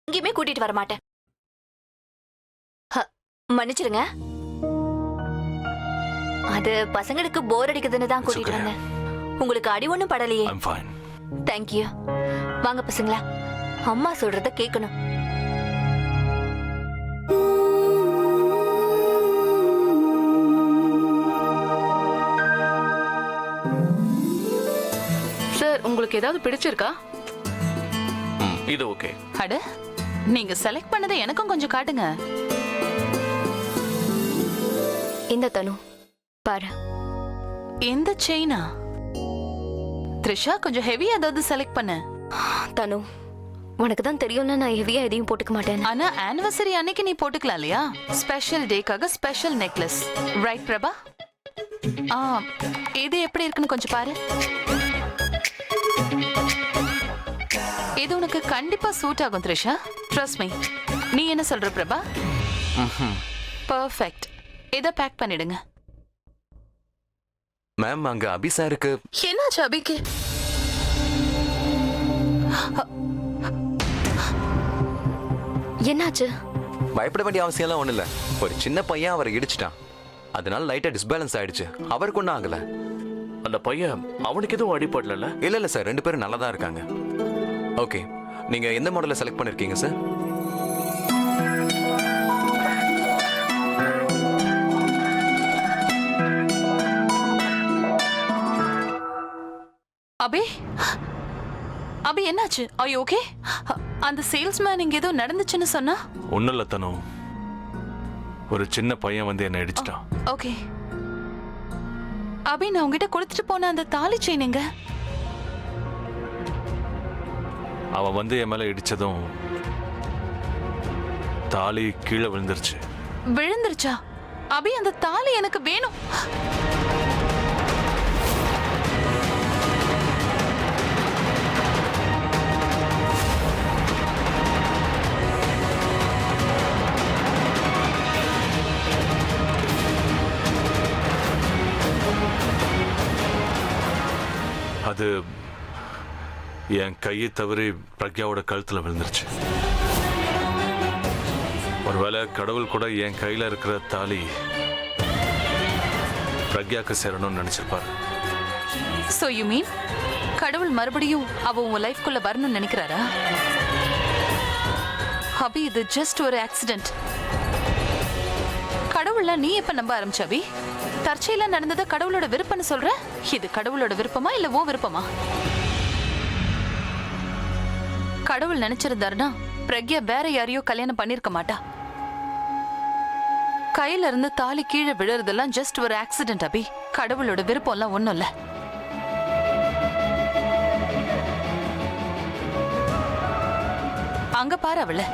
எங்கேயுமே கூட்டிட்டு வர மாட்டேன். மன்னிச்சிருங்க. அது பசங்களுக்கு போர் அடிக்குதுன்னு தான் கூட்டிட்டு வந்தேன். உங்களுக்கு அடி ஒண்ணும் படலையே? தேங்க்யூ. வாங்க பசங்களா, அம்மா சொல்றத கேட்கணும். சார், உங்களுக்கு ஏதாவது பிடிச்சிருக்கா? இது ஓகே. அட, நீங்க செலக்ட் பண்ணதை எனக்கும் கொஞ்சம் காட்டுங்க. இந்த தனு பாரு. இந்த செயினா? த்ரிஷா, கொஞ்சம் ஹெவியா ஏதாவது செலக்ட் பண்ணு. தனு, உனக்கு தான் தெரியும்ல, நான் ஹெவியா எதையும் போட்டுக்க மாட்டேன். ஆனா ஆனிவர்சரி அன்னைக்கு நீ போட்டுக்கலாம் இல்லையா? ஸ்பெஷல் டேக்காக ஸ்பெஷல் நெக்லஸ், ரைட் பிரபா? இது எப்படி இருக்குன்னு கொஞ்சம் பாரு. இது உனக்கு கண்டிப்பா சூட் ஆகும் த்ரிஷா, ட்ரஸ்ட் மீ. நீ என்ன சொல்ற பிரபா? பர்ஃபெக்ட். இதை பேக் பண்ணிடுங்க. மேம், அங்க அபி சாருக்கு என்னாச்சு? அபிக்கு என்னாச்சு? பயப்பட வேண்டிய அவசியம் எல்லாம் ஒண்ணு இல்ல. ஒரு சின்ன பையன் அவரை இடிச்சிட்டான், அதனால லைட்டா டிஸ்பேலன்ஸ் ஆயிடுச்சு. அவருக்கு ஒன்றும் ஆகல. அந்த பையன் அவனுக்கு எதுவும் அடிபடல? இல்ல சார், 2 பேரும் நல்லா தான் இருக்காங்க. ஓகே, நீங்க எந்த மாடலை செலக்ட் பண்ணிருக்கீங்க சார்? அபி, அபி என்னாச்சு? Are you okay? அந்த சேல்ஸ்மேன் இங்க ஏதோ நடந்துச்சுன்னு சொன்னா? ஒண்ணும் இல்ல தனு, ஒரு சின்ன பையன் வந்து என்ன இடிச்சிட்டான். ஓகே. அபி, நான் உங்ககிட்ட கொடுத்துட்டு போன அந்த தாலி செயின் எங்க? அவன் வந்து என் மேல இடிச்சதும் தாலி கீழே விழுந்துருச்சு. விழுந்துருச்சா? அபி, அந்த தாலி எனக்கு வேணும். அது என் கையை தவறி பிரக்யாவோட கழுத்துல விழுந்துருச்சு. ஒருவேளை கடவுள் கூட என் கையில இருக்கிற தாலி பிரக்யாக்கு சேரணும்னு நினைச்சிருப்பாரு. So you mean கடவுள் மறுபடியும் அவ உங்க லைஃப்குள்ள வரணும்னு நினைக்கிறாரா? அபி, இது ஜஸ்ட் ஒரு ஆக்சிடென்ட். கடவுள்ல நீ எப்ப நம்ப ஆரம்பிச்ச அபி? தற்செயலா நடந்தத கடவுளோட விருப்பம்னு சொல்ற? இது கடவுளோட விருப்பமா இல்ல உன் விருப்பமா? கடவுள் நினைச்சிருந்தாருன்னா பிரக்யா வேற யாரையோ கல்யாணம் பண்ணிருக்க மாட்டா. கையில இருந்து தாலி கீழே விழுறதெல்லாம் ஜஸ்ட் ஒரு ஆக்சிடென்ட் அபி. கடவுளோட விருப்பம் எல்லாம் ஒண்ணும் இல்ல. அங்க பாரு, அவள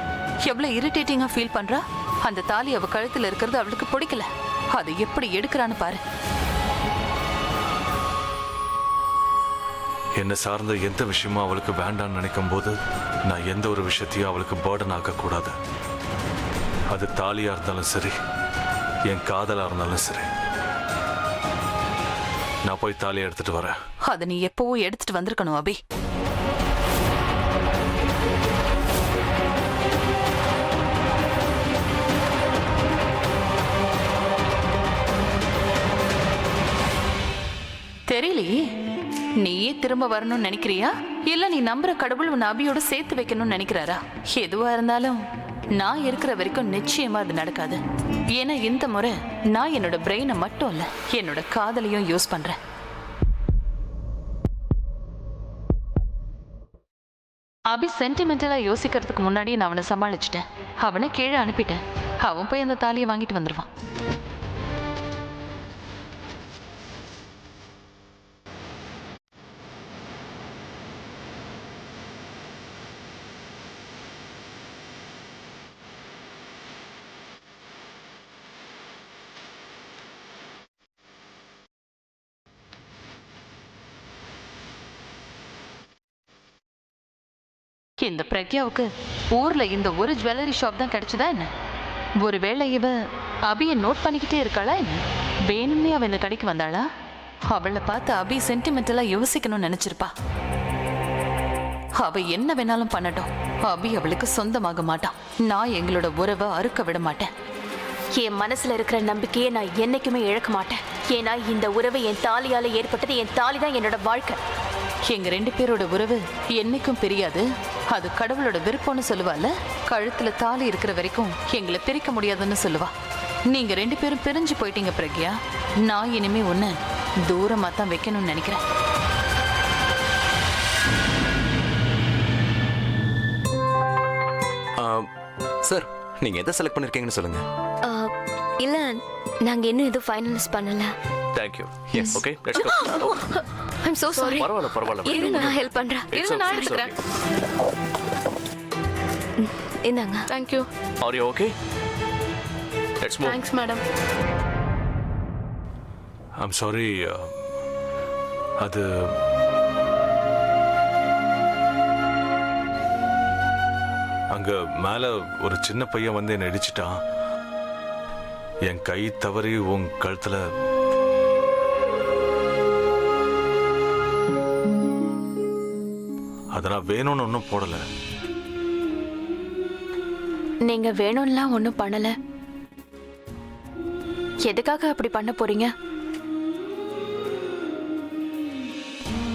எவ்வளவு இரிட்டேட்டிங்கா ஃபீல் பண்றா. அந்த தாலி அவ கழுத்துல இருக்கிறது அவளுக்கு பிடிக்கல. அது எப்படி எடுக்கிறான்னு பாரு. என்ன சார்ந்த எந்த விஷயமும் அவளுக்கு வேண்டாம்னு நினைக்கும் போது நான் எந்த ஒரு விஷயத்தையும் அவளுக்கு பேர்டன் ஆக்க கூடாது. அது தாலியா இருந்தாலும் சரி, என் காதலா இருந்தாலும் சரி. நான் போய் தாலியை எடுத்துட்டு வரேன். அதை நீ எப்பவோ எடுத்துட்டு வந்திருக்கணும் அபி. தெரியலையே, நீயே திரும்ப வரணும்னு நினைக்கிறியா இல்ல நீ நம்புற கடவுள் உன் அபியோட சேர்த்து வைக்கணும்னு நினைக்கிறாரா? எதுவா இருந்தாலும் நான் இருக்கிற வரைக்கும் நிச்சயமா அது நடக்காது. ஏன்னா இந்த முறை நான் என்னோட பிரெயினை மட்டும் இல்ல, என்னோட காதலையும் யூஸ் பண்றேன். அபி சென்டிமெண்டலா யோசிக்கிறதுக்கு முன்னாடி நான் அவனை சமாளிச்சிட்டேன். அவனை கீழே அனுப்பிட்டேன். அவன் போய் அந்த தாலியை வாங்கிட்டு வந்துருவான். இந்த பிரக்யாவுக்கு ஊர்ல இந்த ஒரு ஜுவல்லரி ஷாப் தான் கிடைச்சதா என்ன? ஒருவேளை இவ அபியை நோட் பண்ணிக்கிட்டே இருக்காளா என்ன? வேணும்னே அவ இந்த கடைக்கு வந்தாளா? அவளை பார்த்து அபி சென்டிமெண்டலா யோசிக்கணும்னு நினைச்சிருப்பா. அவ என்ன வேணாலும் பண்ணட்டும், அபி அவளுக்கு சொந்தமாக மாட்டான். நான் எங்களோட உறவை அறுக்க விட மாட்டேன். என் மனசுல இருக்கிற நம்பிக்கையை நான் என்னைக்குமே இழக்க மாட்டேன். ஏன்னா இந்த உறவு என் தாலியால ஏற்பட்டது. என் தாலி தான் என்னோட வாழ்க்கை. எங்க 2 பேரோட உறவு என்னைக்கும் பிரியாது. அது கடவுளோட விருப்பம்னு சொல்லுவாள். கழுத்துல தாலி இருக்கிற வரைக்கும் எங்களை பிரிக்க முடியாதுன்னு சொல்லுவா. நீங்க 2 பேரும் பிரிஞ்சு போயிட்டீங்க பிரக்யா. நான் இனிமே ஒன்னு தூரமா தான் வைக்கணும்னு நினைக்கிறேன். சார், நீங்க எதை செலக்ட் பண்ணிருக்கீங்கன்னு சொல்லுங்க. இல்ல, நாங்க இன்னும் எதுவும் ஃபைனலைஸ் பண்ணல. Thank you. Yes. Okay, let's go. I'm so sorry. பரவாயில்ல. இருங்க, நான் ஹெல்ப் பண்றேன். It's okay, it's okay. இந்தாங்க. Thank you. Are you okay? Let's move. Thanks, madam. I'm sorry. அது அங்க மேல ஒரு சின்ன பையன் வந்து என்னை இடிச்சிட்டான். என் கை தவறி உன் கழுத்துல அதெல்லாம் வேணும்னு ஒன்றும் போடல. நீங்க வேணும்லாம் ஒண்ணும் பண்ணல. எதுக்காக அப்படி பண்ண போறீங்க?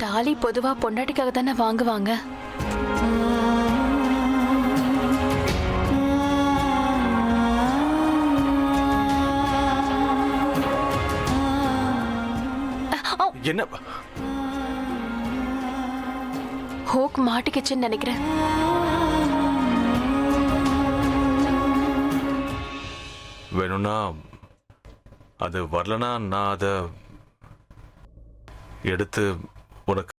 தாலி பொதுவா பொண்டாட்டிக்காக தானே வாங்குவாங்க. என்ன ஹோக் மாட்டிக்கிச்சுன்னு நினைக்கிறேன். வேணும்னா அது வரலனா நான் அதை எடுத்து உனக்கு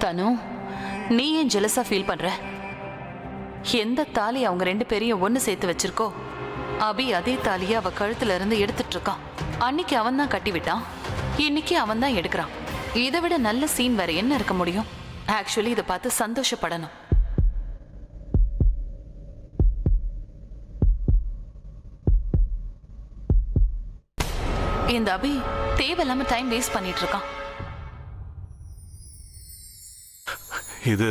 தனு, நீ ஏன் ஜெலஸா ஃபீல் பண்ற? எந்த தாலி அவங்க 2 பேரையும் ஒன்னு சேர்த்து வச்சிருக்கோ, அபி அதே தாலியை அவ கழுத்துல இருந்து எடுத்துட்டு இருக்கான். அன்னைக்கு அவன் தான் கட்டி விட்டான், இன்னைக்கு அவன் தான் எடுக்கிறான். இதை விட நல்ல சீன் வேற என்ன இருக்க முடியும்? ஆக்சுவலி இதை பார்த்து சந்தோஷப்படணும். இந்த அபி தேவையில்லாம டைம் வேஸ்ட் பண்ணிட்டு இருக்கான். இது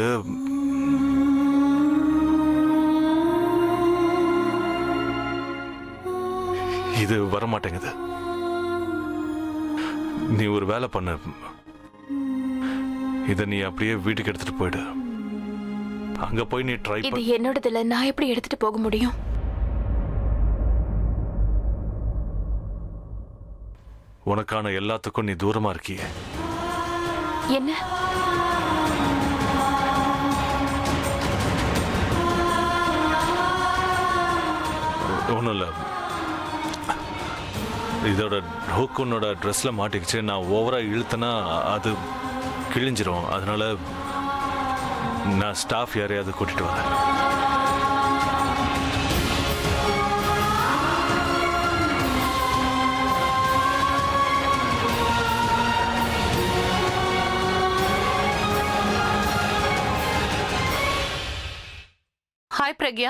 இது வரமாட்டேங்குது. நீ ஒரு வேலை பண்ண, இத நீ அப்படியே வீட்டுக்கு எடுத்துட்டு போயிடு. அங்க போய் நீ ட்ரை இது பண்ணு. என்னோடதுல, நான் எப்படி எடுத்துட்டு போக முடியும்? உனக்கான எல்லாத்துக்கும் நீ தூரமா இருக்கிய. என்ன? ஒன்றும் இல்லை, இதோட ஹூக் உன்னோட ட்ரெஸ்ல மாட்டிக்கிச்சு. நான் ஓவரா இழுத்தனா அது கிழிஞ்சிரும். அதனால நான் ஸ்டாஃப் யாரையாவது கூட்டிட்டு வரேன். ஹாய் பிரக்யா.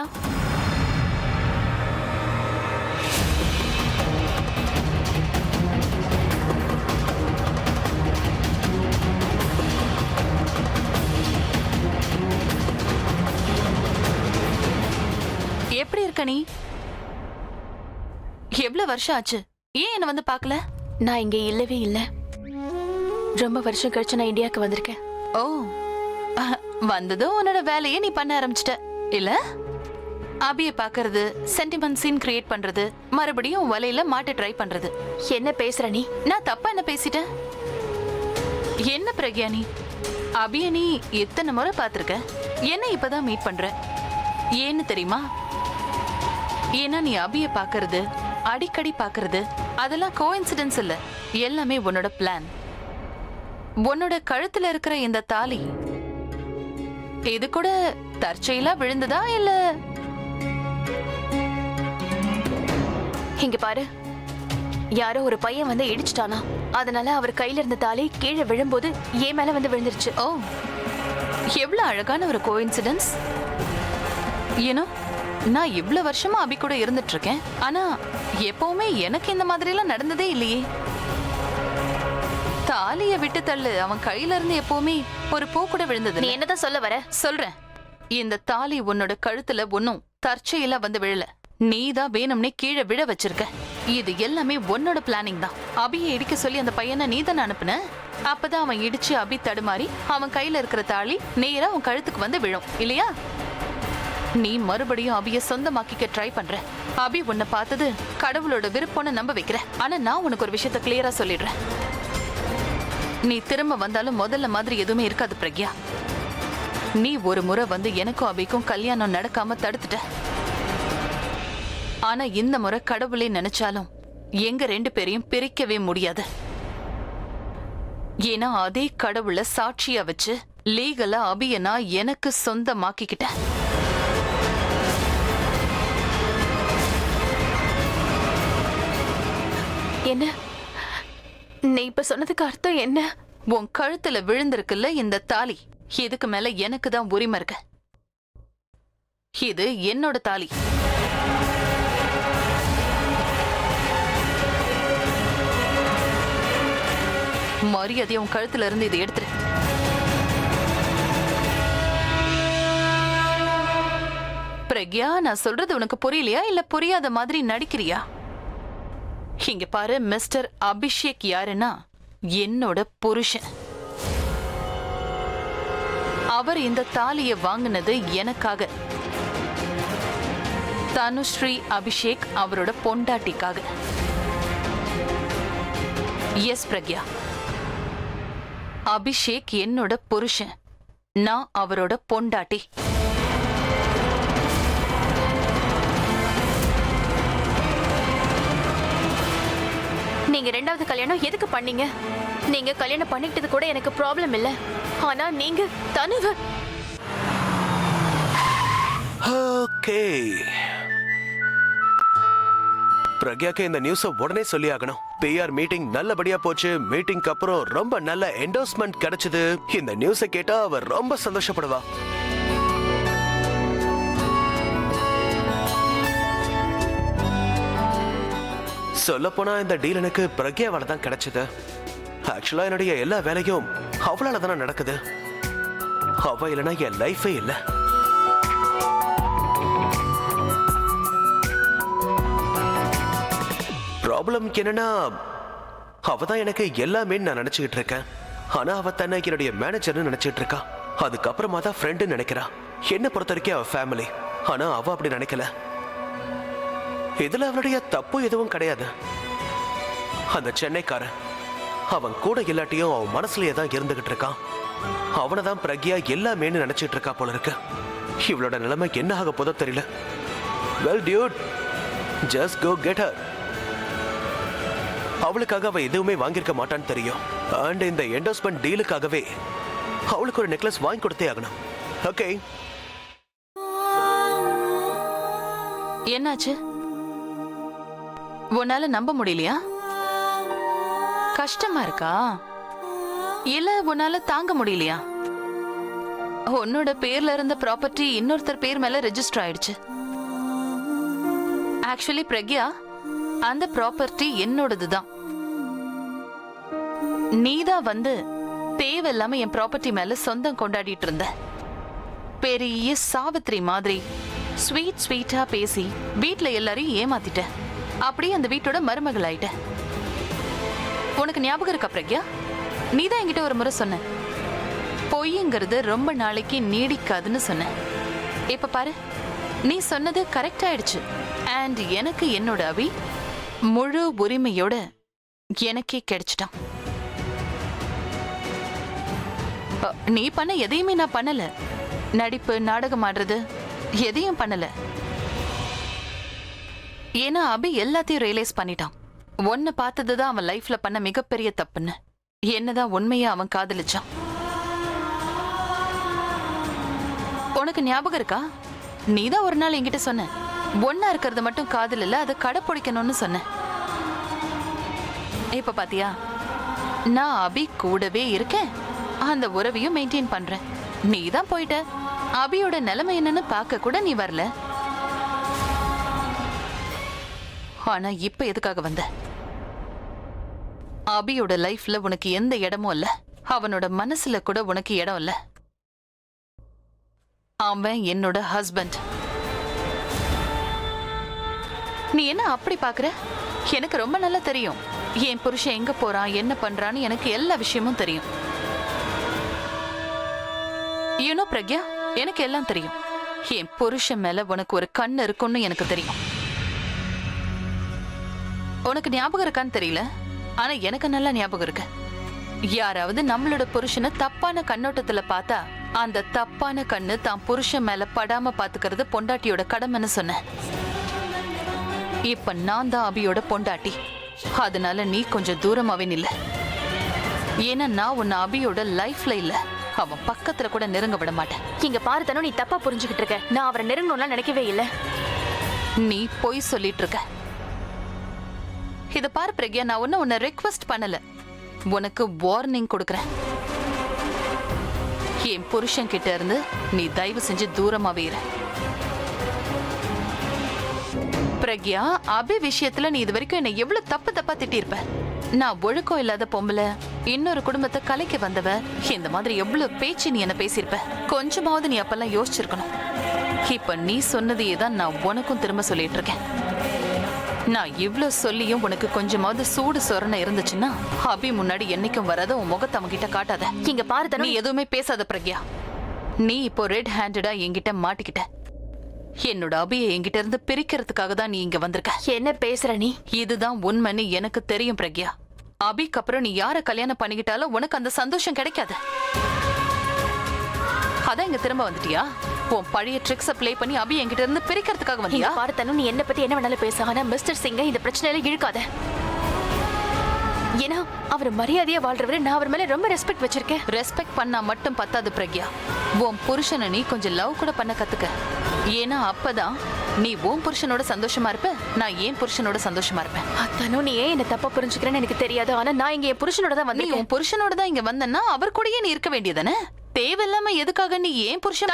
எப்படி இருக்க நீ? எவ்வளவு வருஷம் ஆச்சு? ஏன் என்ன வந்து பார்க்கல? நான் இங்க இல்லவே இல்ல. ரொம்ப வருஷம் கழிச்சு நான் இந்தியாவுக்கு வந்திருக்கேன். ஓ, வந்ததும் உன்னோட வேலையை நீ பண்ண ஆரம்பிச்சிட்ட இல்ல? அபிய பாக்குறது, சென்டிமெண்ட் சீன் கிரியேட் பண்றது, மறுபடியும் வலையில மாட்ட ட்ரை பண்றது. என்ன பேசுற நீ? நான் தப்பா என்ன பேசிட்டேன்? என்ன பிரக்யா நீ? அபிய நீ எத்தனை முறை பாத்திருக்க? என்ன இப்பதான் மீட் பண்ற? ஏன்னு தெரியுமா? ஏன்னா நீ அபிய பாக்குறது, அடிக்கடி பாக்குறது அதெல்லாம் கோஇன்சிடென்ஸ் இல்ல, எல்லாமே உன்னோட பிளான். உன்னோட கழுத்துல இருக்கிற இந்த தாலி இது கூட தற்செயலா விழுந்ததா இல்ல? இங்க பாரு, யாரோ ஒரு பையன் வந்து இடிச்சிட்டானா, அதனால அவர் கையில இருந்த தாலி கீழே விழும்போது ஏன் மேல வந்து விழுந்துருச்சு. ஓ, எவ்வளவு அழகான ஒரு கோஇன்சிடென்ஸ். ஏனோ நான் இவ்வளவு வருஷமா அபி கூட இருந்துட்டு இருக்கேன், ஆனா எப்பவுமே எனக்கு இந்த மாதிரி எல்லாம் நடந்ததே இல்லையே. தாலிய விட்டு தள்ளு, அவன் கையில இருந்து எப்பவுமே ஒரு பூ கூட விழுந்தது. நீ என்னதான் சொல்ல வர? சொல்றேன், இந்த தாலி உன்னோட கழுத்துல ஒன்னும் தற்செயலா வந்து விழல, நீதான் வேணும்னே கீழே விழ வச்சிருக்க. இது எல்லாமே உன்னோட பிளானிங் தான். அபியை இடிக்க சொல்லி அந்த பையனை நீ தானே அனுப்புன. அப்பதான் அவன் இடிச்சு அபி தடுமாறி அவன் கையில இருக்கிற தாலி நேரா உன் கழுத்துக்கு வந்து விழும் இல்லையா? நீ மறுபடியும் அபிய சொந்தமாக்கிக்க ட்ரை பண்ற. அபி உன்னை பார்த்தது கடவுளோட விருப்பம்னு நம்ப வைக்கிற. ஆனா நான் உனக்கு ஒரு விஷயத்த கிளியரா சொல்லிடுறேன், நீ திரும்ப வந்தாலும் முதல்ல மாதிரி எதுவுமே இருக்காது பிரக்யா. நீ ஒரு முறை வந்து எனக்கும் அபிக்கும் கல்யாணம் நடக்காம தடுத்துட்ட. ஆனா இந்த முறை கடவுளே நினைச்சாலும் எங்க 2 பேரையும் பிரிக்கவே முடியாது. ஏன்னா அதே கடவுளை சாட்சியா வச்சு லீகலா அபிய நான் எனக்கு சொந்தமாக்கிக்கிட்டேன். என்ன நீ இப்ப சொன்னதுக்கு அர்த்தம் என்ன? உன் கழுத்துல விழுந்திருக்குல்ல இந்த தாலி, இதுக்கு மேல எனக்கு தான் உரிமை இருக்கு. இது என்னோட தாலி. மரியாதையை உன் கழுத்துல இருந்து இதை எடுத்துரு. பிரக்யா, நான் சொல்றது உனக்கு புரியலையா இல்ல புரியாத மாதிரி நடிக்கிறியா? இங்க பாரு, மிஸ்டர் அபிஷேக் யாருன்னா என்னோட புருஷன். அவர் இந்த தாலிய வாங்கினது எனக்காக. தனுஸ்ரீ அபிஷேக் அவரோட பொண்டாட்டிக்காக. எஸ் பிரக்யா, அபிஷேக் என்னோட புருஷன், நான் அவரோட பொண்டாட்டி. நீங்க 2வது கல்யாணம் எதுக்கு பண்ணீங்க? நீங்க கல்யாணம் பண்ணிக்கிட்டது கூட எனக்கு ப்ராப்ளம் இல்ல, ஆனா நீங்க தனுவ. ஓகே, பிரக்யாக்கு இந்த நியூஸ உடனே சொல்லி ஆகணும். PR மீட்டிங் நல்லபடியா போச்சு. மீட்டிங்க்கு அப்புறம் ரொம்ப நல்ல என்டோர்ஸ்மெண்ட் கிடைச்சது. இந்த நியூஸை கேட்டா அவ ரொம்ப சந்தோஷப்படுவா. சொல்லப்போனா இந்த டீல் எனக்கு பிரக்யாவால தான் கிடைச்சது. ஆக்சுவலா என்னுடைய எல்லா வேலையும் அவளால தானே நடக்குது. அவ இல்லைன்னா என் லைஃபே இல்லை. ப்ராப்ளம் என்னன்னா, அவ தான் எனக்கு எல்லாமே நான் நினைச்சுக்கிட்டு இருக்கேன். ஆனா அவ தன்னை என்னுடைய மேனேஜர்னு நினைச்சிட்டு இருக்கா. அதுக்கப்புறமா தான் ஃப்ரெண்டுன்னு நினைக்கிறா. என்ன பொறுத்த வரைக்கும் அவ ஃபேமிலி. ஆனா அவ அப்படி நினைக்கல. இதுல அவளுடைய தப்பு எதுவும் கிடையாது. அந்த சென்னைக்காரன் அவன் கூட இல்லாட்டியும் அவன் மனசுலயே தான் இருந்துகிட்டு இருக்கான். அவனை தான் பிரக்யா எல்லாமேன்னு நினைச்சிட்டு இருக்கா போல இருக்கு. இவளோட நிலைமை என்ன ஆக போதோ தெரியல. Well dude, just go get her. அவளுக்காக அவ எதுவுமே வாங்கியிருக்க மாட்டான்னு தெரியும். அண்ட் இந்த என்டோஸ்மெண்ட் டீலுக்காகவே அவளுக்கு ஒரு நெக்லஸ் வாங்கி கொடுத்தே ஆகணும். ஓகே, என்னாச்சு? உன்னால நம்ப முடியலையா? கஷ்டமா இருக்கா இல்ல உன்னால தாங்க முடியலையா? உன்னோட பேர்ல இருந்த ப்ராப்பர்ட்டி இன்னொருத்தர் பேர் மேல ரெஜிஸ்டர் ஆயிடுச்சு. ஆக்சுவலி பிரக்யா, அந்த ப்ராப்பர்ட்டி என்னோடதுதான். நீதான் வந்து தேவையில்லாம என் ப்ராப்பர்ட்டி மேல சொந்தம் கொண்டாடிட்டு இருந்த. பெரிய சாவித்ரி மாதிரி ஸ்வீட்டா பேசி வீட்ல எல்லாரையும் ஏமாத்திட்ட. அப்படியே அந்த வீட்டோட மருமகள் ஆயிட்ட. உனக்கு ஞாபகம் இருக்கா பிரக்யா? நீதான் என்கிட்ட ஒரு முறை சொன்ன, பொய்ங்கிறது ரொம்ப நாளைக்கு நீடிக்காதுன்னு சொன்ன. இப்ப பாரு, நீ சொன்னது கரெக்ட் ஆயிடுச்சு. அண்ட் எனக்கு என்னோட அபி முழு உரிமையோட எனக்கே கிடைச்சிட்டான். நீ பண்ண எதையுமே நான் பண்ணல. நடிப்பு, நாடகம் ஆடுறது எதையும் பண்ணல. ஏன்னா அபி எல்லாத்தையும் ரியலைஸ் பண்ணிட்டான். உன்னை பார்த்ததுதான் அவன் லைஃப்ல பண்ண மிகப்பெரிய தப்புன்னு. என்னதான் உண்மையா அவன் காதலிச்சான். உனக்கு ஞாபகம் இருக்கா? நீதான் ஒரு நாள் என்கிட்ட சொன்ன, ஒன்னா இருக்கிறது மட்டும் காதல் இல்ல, அதை கடைப்பிடிக்கணும்னு சொன்ன. இப்ப பாத்தியா, நான் அபி கூடவே இருக்கேன், அந்த உறவையும் மெயின்டைன் பண்றேன். நீ தான் போயிட்ட. அபியோட நிலைமை என்னன்னு பார்க்க கூட நீ வரல. ஆனா இப்ப எதுக்காக வந்த? அபியோட லைஃப்ல உனக்கு எந்த இடமும் இல்ல. அவனோட மனசுல கூட உனக்கு இடம் இல்ல. அவன் என்னோட ஹஸ்பண்ட். நீ என்ன அப்படி பாக்குற? எனக்கு ரொம்ப நல்லா தெரியும். என் புருஷன் எங்க போறான், என்ன பண்றான்னு எனக்கு எல்லா விஷயமும் தெரியும். யூனோ பிரக்யா, எனக்கு எல்லாம் தெரியும். என் புருஷன் மேல உனக்கு ஒரு கண் இருக்குன்னு எனக்கு தெரியும். உனக்கு ஞாபகம் இருக்கான்னு தெரியல, ஆனா எனக்கு நல்லா ஞாபகம் இருக்கு. யாராவது நம்மளோட புருஷனை தப்பான கண்ணோட்டத்துல பார்த்தா அந்த தப்பான கண்ணு தான் புருஷன் மேல படாம பாத்துக்கிறது பொண்டாட்டியோட கடமைன்னு சொன்ன. இப்ப நான் தான் அபியோட பொண்டாட்டி. அதனால நீ கொஞ்சம் தூரமாவே நில்ல. ஏன்னா நான் உன்னை அபியோட லைஃப்ல இல்ல, அவன் பக்கத்துல கூட நெருங்க விட மாட்டேன். இங்க பாரு தனு, நீ தப்பா புரிஞ்சுக்கிட்டு இருக்க. நான் அவரை நெருங்கணும்லாம் நினைக்கவே இல்ல. நீ பொய் சொல்லிட்டு இருக்க. இத பாரு பிரக்யா, நான் உன்னை ரெக்வெஸ்ட் பண்ணல, உனக்கு வார்னிங் கொடுக்கறேன். என் புருஷன் கிட்ட இருந்து நீ தயவு செஞ்சு தூரமாவே இரு. பிரக்யா, அபி விஷயத்துல நீ இது வரைக்கும் என்ன எவ்வளவு தப்பா திட்டிருப்ப. நான் ஒழுக்கம் இல்லாத பொம்பளை, இன்னொரு குடும்பத்தை கலைக்க வந்தவ, இந்த மாதிரி எவ்வளவு பேச்சு நீ என்ன பேசியிருப்ப. கொஞ்சமாவது நீ அப்பெல்லாம் யோசிச்சிருக்கணும். இப்ப நீ சொன்னதையே தான் நான் உனக்கும் திரும்ப சொல்லிட்டு இருக்கேன். நான் இவ்ளோ சொல்லியும் உனக்கு கொஞ்சமாவது சூடு சொரணை இருந்துச்சுன்னா அபி முன்னாடி என்னைக்கும் வராத உன் முகத்தை அவங்கிட்ட காட்டாத. இங்க பாரு தனு, நீ எதுவுமே பேசாத பிரக்யா. நீ இப்போ ரெட் ஹேண்டடா என்கிட்ட மாட்டிக்கிட்ட. என்னோட அபியை என்கிட்ட இருந்து பிரிக்கிறதுக்காக தான் நீ இங்க வந்திருக்க. என்ன பேசுற நீ? இதுதான் உண்மைன்னு எனக்கு தெரியும் பிரக்யா. அபிக்கு அப்புறம் நீ யார கல்யாணம் பண்ணிக்கிட்டாலும் உனக்கு அந்த சந்தோஷம் கிடைக்காது. அதான் இங்க திரும்ப வந்துட்டியா? உன் பழைய ட்ரிக்ஸ ப்ளே பண்ணி அபி என்கிட்ட இருந்து பிரிக்கிறதுக்காக வந்தியா? பாரு தனு, நீ என்ன பத்தி என்ன வேணாலும் பேச, ஆனா மிஸ்டர் சிங்க இந்த பிரச்சனையில இழுக்காத. ஏன்னா அவர் மரியாதையா வாழ்றவரு, நான் அவர் மேல ரொம்ப ரெஸ்பெக்ட் வச்சிருக்கேன். ரெஸ்பெக்ட் பண்ணா மட்டும் பத்தாது பிரக்யா. உன் புருஷனை நீ கொஞ்சம் லவ் கூட பண்ண கத்துக்க. ஏன்னா அப்பதான் நீ உன் புருஷனோட சந்தோஷமா இருப்ப, நான் ஏன் புருஷனோட சந்தோஷமா இருப்பேன். தனு, நீ ஏன் என்ன தப்பா புரிஞ்சுக்கிறேன்னு எனக்கு தெரியாது, ஆனா நான் இங்க என் புருஷனோட தான் நீ வந்தேன். உன் புருஷனோட தான் இங்க வந்தன்னா அவர் கூடயே நீ இருக்க வேண்டியதானே? தேவையில்லாம எதுக்காக நீ ஏன் புருஷன்?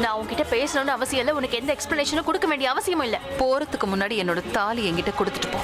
நான் உன்கிட்ட பேசணும்னு அவசியம் இல்ல, உனக்கு எந்த எக்ஸ்பிளனேஷனும் கொடுக்க வேண்டிய அவசியமும் இல்ல. போறதுக்கு முன்னாடி என்னோட தாலி என்கிட்ட கொடுத்துட்டு போ.